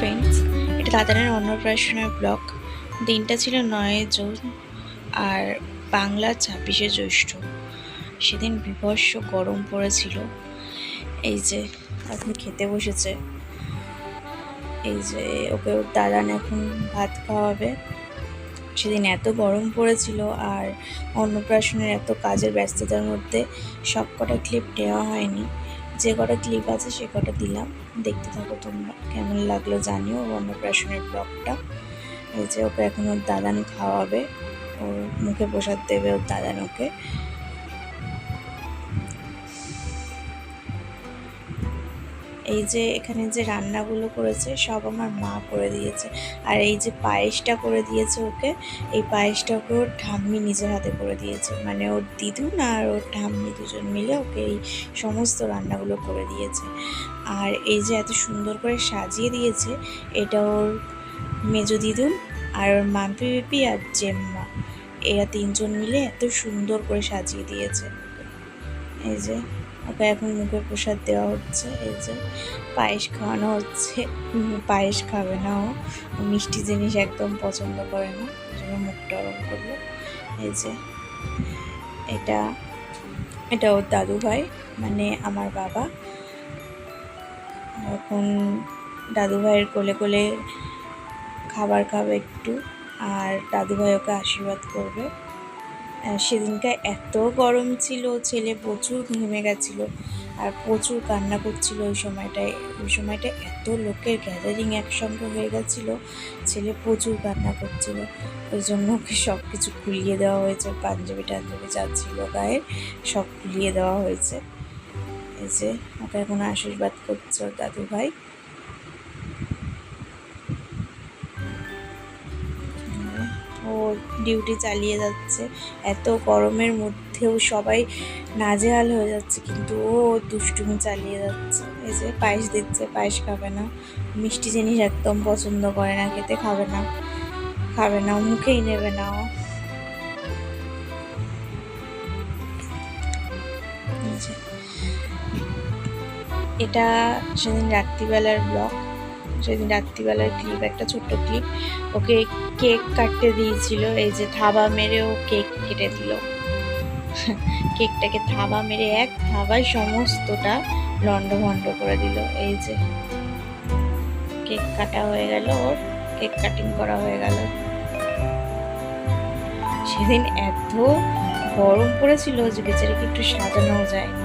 Friends, এটা দাদানের অন্নপ্রাশনের blog. দিনটা ছিল 9 জুন আর বাংলা 26শে জ্যৈষ্ঠ। সেদিন বিভৎস গরম পড়েছিল। এই যে এখন খেতে বসেছে, এই যে ওকে ওর দাদান এখন ভাত খাওয়াবে। সেদিন এত গরম পড়েছিল আর অন্নপ্রাশনের এত কাজের ব্যস্ততার মধ্যে সব কটা ক্লিপ নেওয়া হয়নি। যে কটা ক্লিপ আছে সে কটা দিলাম, দেখতে থাকো তোমরা। কেমন লাগলো জানিও অন্নপ্রাশনের ব্লগটা। এই যে ওকে এখন ওর দাদান খাওয়াবে, ওর মুখে প্রসাদ দেবে ওর দাদান ওকে। এই যে এখানে যে রান্নাগুলো করেছে সব আমার মা করে দিয়েছে। আর এই যে পায়েসটা করে দিয়েছে ওকে, এই পায়েসটা ওকে ওর ঠাম্মি নিজের হাতে করে দিয়েছে। মানে ওর দিদুন আর ওর ঠাম্মি দুজন মিলে ওকে এই সমস্ত রান্নাগুলো করে দিয়েছে। আর এই যে এত সুন্দর করে সাজিয়ে দিয়েছে, এটা ওর মেজো দিদুন আর ওর মাম্পি পিপি আর জেম্মা, এরা তিনজন মিলে এত সুন্দর করে সাজিয়ে দিয়েছে। এই যে ওকে এখন মুখে প্রসাদ দেওয়া হচ্ছে, এই যে পায়েস খাওয়ানো হচ্ছে। পায়েস খাবে না, ও মিষ্টি জিনিস একদম পছন্দ করে না, জন্য মুখটা ওরম করলো। এই যে এটা এটা ওর দাদু ভাই, মানে আমার বাবা। এখন দাদু ভাইয়ের কোলে কোলে খাবার খাবে একটু, আর দাদু ভাই ওকে আশীর্বাদ করবে। সেদিনকে এত গরম ছিল, ছেলে প্রচুর ঘেমে গেছিলো আর প্রচুর কান্না করছিল। ওই সময়টায় এত লোকের গ্যাদারিং একসঙ্গে হয়ে গেছিলো, ছেলে প্রচুর কান্না করছিল। ওই জন্য ওকে সব কিছু খুলিয়ে দেওয়া হয়েছে, পাঞ্জাবি টাঞ্জাবি যা ছিল গায়ে সব খুলিয়ে দেওয়া হয়েছে। এই যে ওকে এখন আশীর্বাদ করছে ওর দাদু ভাই। ও ডিউটি চালিয়ে যাচ্ছে, এত গরমের মধ্যেও সবাই নাজেহাল হয়ে যাচ্ছে, কিন্তু ও দুষ্টুমি চালিয়ে যাচ্ছে। এই যে পায়েস দিচ্ছে, পায়েস খাবে না, মিষ্টি জিনিস একদম পছন্দ করে না, খেতে খাবে না, মুখেই নেবে না ও। এটা সেদিন রাত্রিবেলার ব্লগ, সেদিন রাত্রিবেলার ক্লিপ, একটা ছোট্ট ক্লিপ। ওকে কেক কাটতে দিয়েছিল, এই যে থাবা মেরে ও কেক কেটে দিল। কেকটাকে থাবা মেরে এক থাবায় সমস্তটা লন্ডভন্ড করে দিল। এই যে কেক কাটা হয়ে গেল, ওর কেক কাটিং করা হয়ে গেল। সেদিন এত গরম পড়েছিল যে বেচারাকে একটু সাজানোও যায়নি।